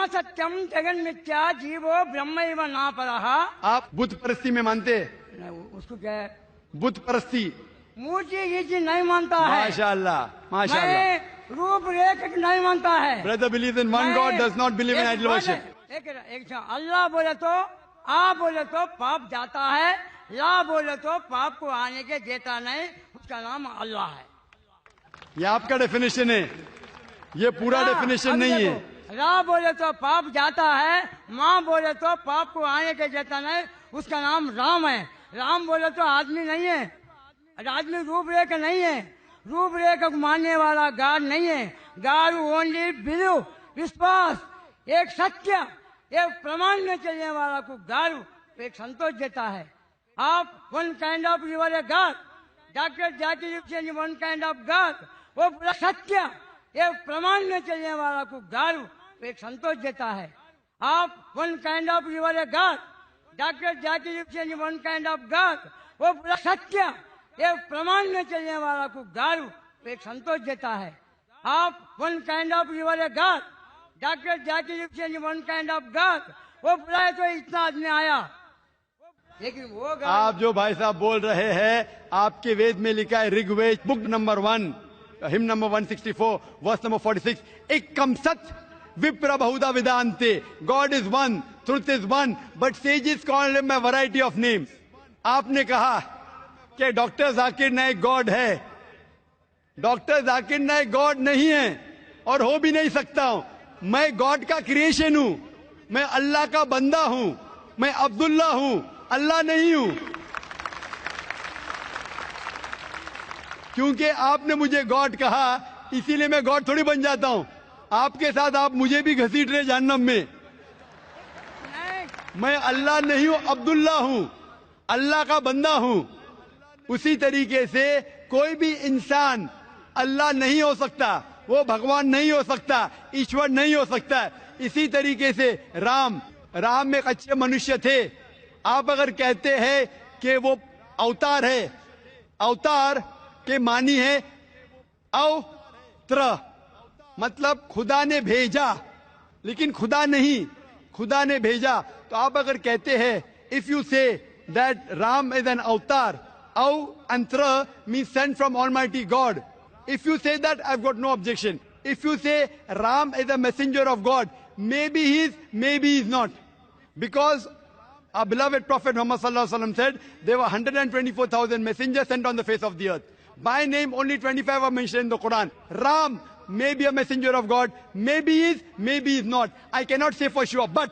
सत्यम जगन मिथ्या जीवो ब्रह्मैव नापरः। आप बुत परस्ती में मानते हैं? उसको क्या है? बुत परस्ती मूर्ति ये चीज नहीं मानता है। माशाअल्लाह माशाअल्लाह। मैं रूप रेख नहीं मानता है। Brother believe in one God, does not believe in idol worship. एक अल्लाह बोले तो आ बोले तो पाप जाता है, ला बोले तो पाप को आने के देता नहीं, उसका नाम अल्लाह है। ये आपका डेफिनेशन है, ये पूरा डेफिनेशन नहीं है। रा बोले तो पाप जाता है, माँ बोले तो पाप को आने के देता नहीं, उसका नाम राम है। राम बोले तो आदमी नहीं है, आदमी रूपरेखा नहीं है, रूपरेखा को मानने वाला गॉड नहीं है। गॉड ओनली बिलीव, विश्वास, एक सत्य, एक प्रमाण में चलने वाला को गॉड एक संतोष देता है। आप one kind of your god, doctor Zakir Hussain one kind of god, वो पूरा सत्य एक प्रमाण में चलने वाला को गॉड एक संतोष देता है। आप one kind of your god, doctor Zakir Hussain one kind of god, वो पूरा सत्य एक प्रमाण में चलने वाला को गॉड एक संतोष देता है। आप one kind of your god, doctor Zakir Hussain one kind of god, वो पूरा तो इतना आदमी आया, लेकिन वो आप जो भाई साहब बोल रहे हैं, आपके वेद में लिखा है, Rigveda book number 1 hymn number 164 verse number 46, एकम सत विप्र बहुधा विदान्ते, God is one, truth is one, but sages call him by variety of names. आपने कहा कि डॉक्टर जाकिर नाइक गॉड है। डॉक्टर जाकिर नाइक गॉड नहीं है और हो भी नहीं सकता हूं। मैं गॉड का क्रिएशन हूं, मैं अल्लाह का बंदा हूं, मैं अब्दुल्ला हूं, अल्लाह नहीं हूं। क्योंकि आपने मुझे गॉड कहा, इसीलिए मैं गॉड थोड़ी बन जाता हूं। आपके साथ आप मुझे भी घसीट रहे जहन्नम में। मैं अल्लाह नहीं हूं, अब्दुल्ला हूं, अल्लाह का बंदा हूं। उसी तरीके से कोई भी इंसान अल्लाह नहीं हो सकता, वो भगवान नहीं हो सकता, ईश्वर नहीं हो सकता। इसी तरीके से राम एक अच्छे मनुष्य थे। आप अगर कहते हैं कि वो अवतार है, अवतार के मानी है अवत्र, मतलब खुदा ने भेजा, लेकिन खुदा नहीं, खुदा ने भेजा। तो आप अगर कहते हैं, if you say that Ram is an अवतार, Antra means sent from Almighty God. If you say that, I've got no objection. If you say Ram is a messenger of God, maybe he is, maybe he is not. Because our beloved Prophet Muhammad sallallahu alaihi wasallam said there were 124,000 messengers sent on the face of the earth. By name, only 25 are mentioned in the Quran. Ram may be a messenger of God, maybe he is, maybe he is not. I cannot say for sure, but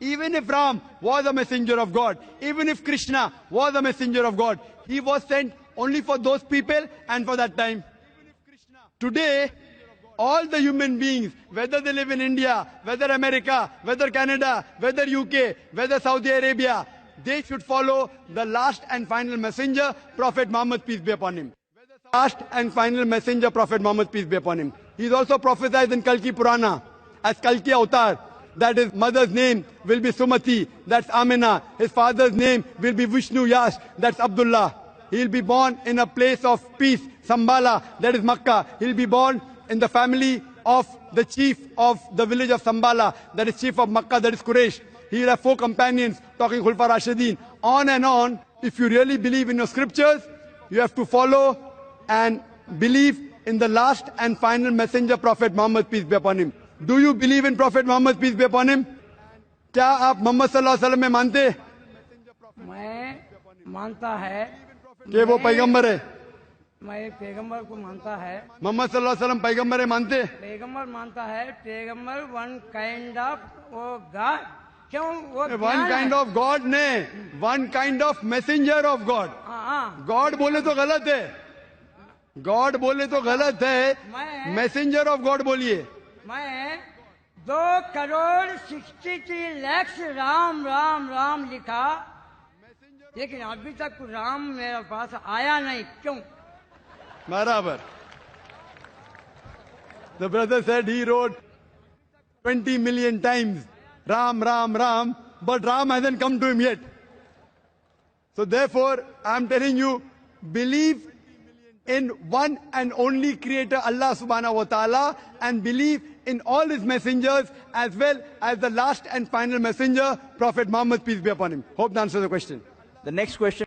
even if Ram was a messenger of God, even if Krishna was a messenger of God, he was sent only for those people and for that time. Today, all the human beings, whether they live in India, whether America, whether Canada, whether UK, whether Saudi Arabia, they should follow the last and final messenger, Prophet Muhammad, peace be upon him. Last and final messenger, Prophet Muhammad, peace be upon him. He is also prophesied in Kalki Purana as Kalki Avatar, that his mother's name will be Sumati, that's Amina. His father's name will be Vishnu Yash, that's Abdullah. He'll be born in a place of peace, Sambala, that is Makkah. He'll be born in the family of the chief of the village of Sambala, that is chief of Makkah, that is Quraysh. He'll have 4 companions, talking Khulfa Rashidin, on and on. If you really believe in your scriptures, you have to follow and believe in the last and final messenger, Prophet Muhammad, peace be upon him. Do you believe in Prophet Muhammad, peace be upon him? क्या आप मोहम्मद सल्लल्लाहु अलैहि वसल्लम में मानते? मैं मानता है कि वो पैगंबर है। मैं पैगंबर को मानता है। मोहम्मद सल्लल्लाहु अलैहि वसल्लम पैगंबर है, मानते? पैगंबर मानता है। पैगंबर वन काइंड ऑफ वो गॉड, क्यों वो वन काइंड ऑफ गॉड ने, one kind of messenger of God. God बोले तो गलत है, गॉड बोले तो गलत है, मैसेंजर ऑफ गॉड बोलिए। मैं 2,63,00,000 राम राम राम लिखा, लेकिन अभी तक राम मेरे पास आया नहीं, क्यों? बराबर। The brother said he wrote 20 million times Ram, Ram, Ram, but Ram hasn't come to him yet. So therefore, I'm telling you, believe in one and only creator Allah subhanahu wa ta'ala and believe in all his messengers as well as the last and final messenger, Prophet Muhammad, peace be upon him. Hope that answers the question. The next question.